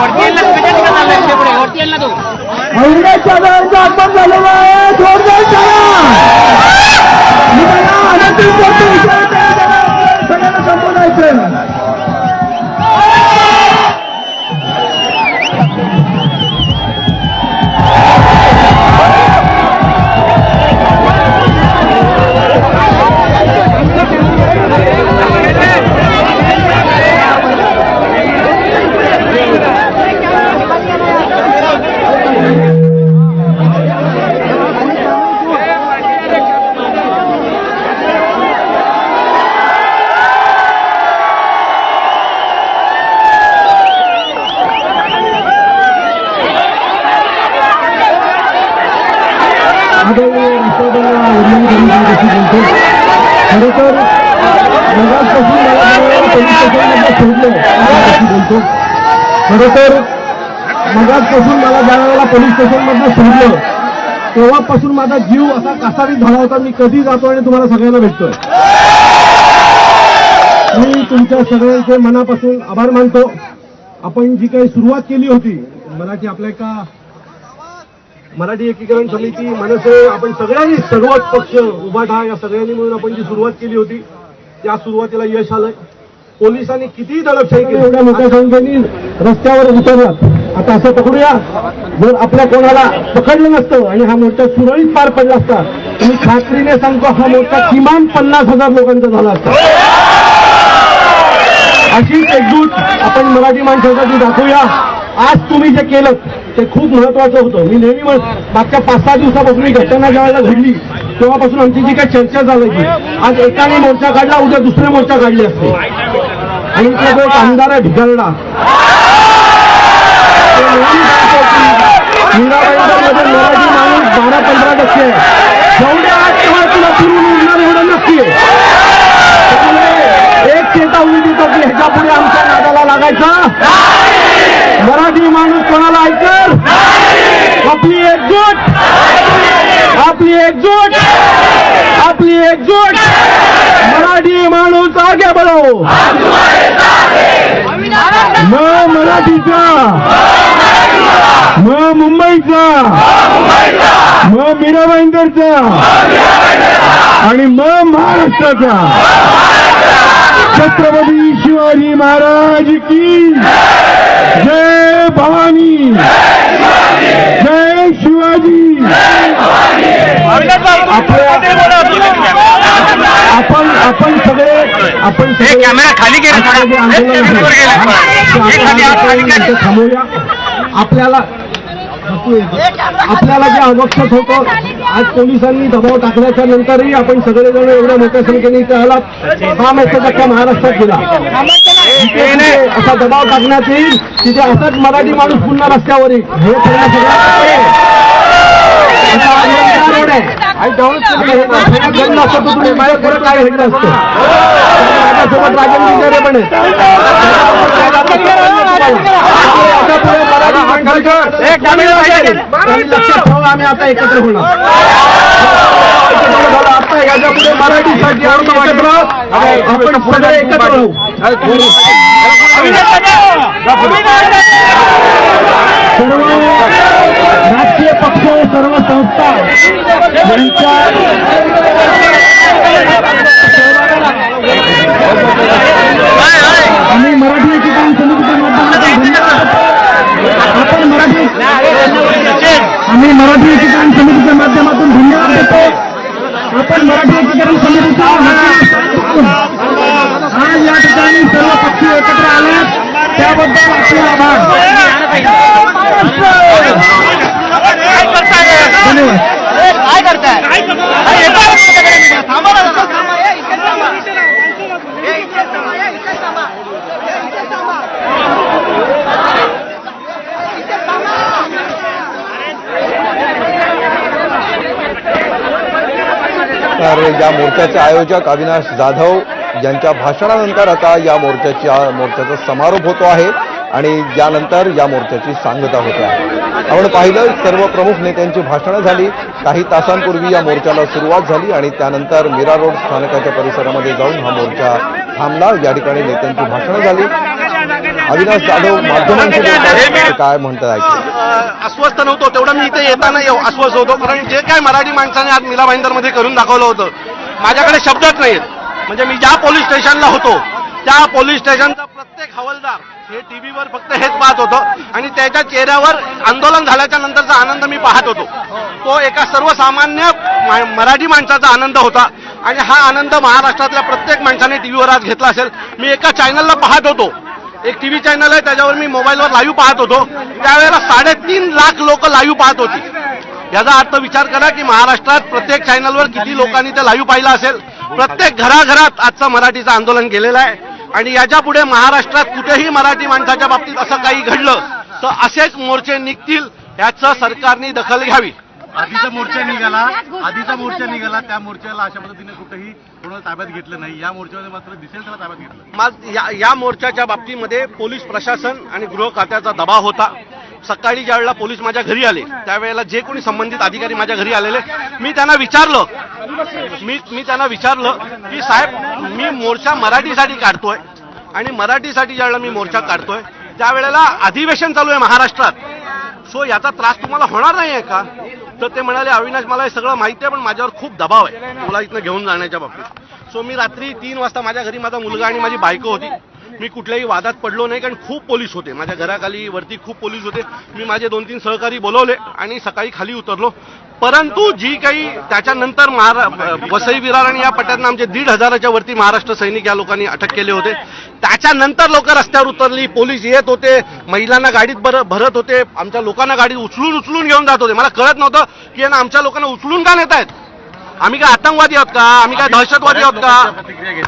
आगमन झालेलं आहे. जोरदार सगळ्यांना संबोधायचं. खरंतर मगाचपासून मला ज्या वेळेला पोलीस स्टेशनमधून सोडलं तेव्हापासून माझा जीव असा कासावीस झाला होता. मी कधी जातो आणि तुम्हाला सगळ्यांना भेटतोय. मी तुमच्या सगळ्यांचे मनापासून आभार मानतो. आपण जी काही सुरुवात केली होती मराठी एकीकरण समिती मनसे आपण सगळ्यांनी सर्वच पक्ष उभाटा या सगळ्यांनी मिळून आपण जी सुरुवात केली होती त्या सुरुवातीला यश आलंय. पोलिसांनी किती दडपशाही केली, एवढ्या मोठ्या संख्येने रस्त्यावर उतरलात. आता असं पकडूया, जर आपल्या कोणाला पकडलं नसतं आणि हा मोर्चा सुरळीत पार पडला असता मी खात्रीने सांगतो हा मोर्चा किमान 50,000 लोकांचा झाला असता. अशीच एकजूट आपण मराठी माणसासाठी दाखवूया. आज तुम्ही जे केलं ते खूप महत्वाचं होतं. मी नेहमी मागच्या 5-6 दिवसापासून ही घटना ज्यावेळेला घडली तेव्हापासून आमची जी काही चर्चा झाली आज एकाने मोर्चा काढला उद्या दुसरे मोर्चा काढले असते. आणि तो जो एक आमदार आहे भिगारडा मीराबाईंमध्ये मराठी माणूस 12-15% आहे. जेवढ्या आज तेव्हा तुला फिरून उडणार एवढं नक्की आहे. एक चेतावणी देतो की ह्याच्या पुढे आमच्या नादाला लागायचं मराठी माणूस कोणाला ऐकल. आपली एकजूट आपली एकजूट आपली एकजूट मराठी माणूस आगे बढो. मग मराठीचा मग मुंबईचा मग मीराबाईंकरचा आणि मग महाराष्ट्राचा. छत्रपती शिवाजी महाराज की जय भवानी जय शिवाजी. आपण सगळे कॅमेरा खाली थांबूया. आपल्याला जे अवक्षत होतं आज पोलिसांनी दबाव टाकल्याच्या नंतरही आपण सगळेजण एवढ्या मोठ्या संख्येने इथे आलात. हा मेसेज अख्ख्या महाराष्ट्रात गेला. असा दबाव टाकण्यात येईल तिथे असाच मराठी माणूस पुन्हा रस्त्यावर येईल. हे सगळं असतं तुम्ही माझ्या परत काय घडलं असतं. माझ्यासोबत राजन विचारे पण लक्षात ठेवा आम्ही आता एकत्र होणार. आता याच्या पुढे मराठीसाठी आपण सगळे एकत्र राहू. सर्व राजकीय पक्ष सर्व संस्था आम्ही मराठी एकीकरण समितीच्या माध्यमातून मराठी एकीकरण समितीच्या माध्यमातून धन्यवाद देतो. आपण मराठी एकीकरण समितीचा आज या ठिकाणी सर्व पक्ष एकत्र आले त्याबद्दल आपले आभार. काय करताय तर या मोर्चाचे आयोजक अविनाश जाधव यांच्या भाषणानंतर आता या मोर्चाचा समारोप होतो आहे आणि यानंतर या मोर्चाची सांगता होते आहे. आपण पाहिलं सर्व प्रमुख नेत्यांची भाषणं झाली. काही तासांपूर्वी या मोर्चाला सुरुवात झाली आणि त्यानंतर मीरा रोड स्थानकाच्या परिसरामध्ये जाऊन हा मोर्चा थांबला. या ठिकाणी नेत्यांची भाषणं झाली अविनाश जाधव माध्यमांशी बोलतात, काय म्हणतात ऐकू. अस्वस्थ नव्हतो तेवढं मी इथे येताना अस्वस्थ होतो, कारण जे काय मराठी माणसाने आज मीरा भाईंदरमध्ये करून दाखवलं होतं माझ्याकडे शब्दच नाहीत. म्हणजे मी ज्या पोलीस स्टेशनला होतो त्या पोलीस स्टेशनचा प्रत्येक हवालदार हे टीव्हीवर फक्त हेच पाहत होतं आणि त्याच्या चेहऱ्यावर आंदोलन झाल्याच्या नंतरचा आनंद मी पाहत होतो. तो एका सर्वसामान्य मराठी माणसाचा आनंद होता आणि हा आनंद महाराष्ट्रातल्या प्रत्येक माणसाने टीव्हीवर आज घेतला असेल. मी एका चॅनलला पाहत होतो, एक टीव्ही चॅनल आहे त्याच्यावर मी मोबाईलवर लाईव्ह पाहत होतो, त्यावेळेला 3.5 लाख लोक लाईव्ह पाहत होती. याचा अर्थ विचार करा की महाराष्ट्रात प्रत्येक चॅनलवर किती लोकांनी ते लाईव्ह पाहिलं असेल. प्रत्येक घराघरात आजचं मराठीचं आंदोलन गेलेलं आहे आणि याच्या पुढे महाराष्ट्रात कुठेही मराठी माणसाच्या बाबतीत असं काही घडलं तर असेच मोर्चे निघतील, याचं सरकारने दखल घ्यावी. आधीचा मोर्चा निघाला त्या मोर्चाला अशा पद्धतीने कुठेही कोणाला ताब्यात घेतलं नाही. या मोर्चामध्ये मात्र दिसेल त्याला ताब्यात घेतलं. या मोर्चाच्या बाबतीमध्ये पोलीस प्रशासन आणि गृह खात्याचा दबाव होता. सकाळी ज्या वेळेला पोलीस माझ्या घरी आले त्यावेळेला जे कोणी संबंधित अधिकारी माझ्या घरी आलेले मी त्यांना विचारलं की साहेब मी मोर्चा मराठीसाठी काढतोय आणि मराठीसाठी ज्यावेळेला मी मोर्चा काढतोय त्यावेळेला अधिवेशन चालू आहे महाराष्ट्रात, सो याचा त्रास तुम्हाला होणार नाही आहे का? तर ते म्हणाले अविनाश मला हे सगळं माहिती आहे पण माझ्यावर खूप दबाव आहे तुला इथनं घेऊन जाण्याच्या बाबतीत. सो मी रात्री 3 वाजता माझ्या घरी माझा मुलगा आणि माझी बायको होती. मी कुठल्याही वादात पडलो नाही कारण खूप पोलीस होते माझ्या घराखाली, वरती खूप पोलीस होते. मी माझे 2-3 सहकारी बोलवले आणि सकाळी खाली उतरलो. परंतु जी काही त्याच्यानंतर वसई विरार आणि या पट्ट्यातनं आमचे 1,500च्या वरती महाराष्ट्र सैनिक या लोकांनी अटक केले होते. त्याच्यानंतर लोक रस्त्यावर उतरली, पोलीस येत होते, महिलांना गाडीत भरत होते, आमच्या लोकांना गाडीत उचलून घेऊन जात होते. मला कळत नव्हतं की आमच्या लोकांना उचलून का नेत आहेत. आम्ही काय आतंकवादी आहोत का? आम्ही काय दहशतवादी आहोत का? प्रतिक्रिया घेतली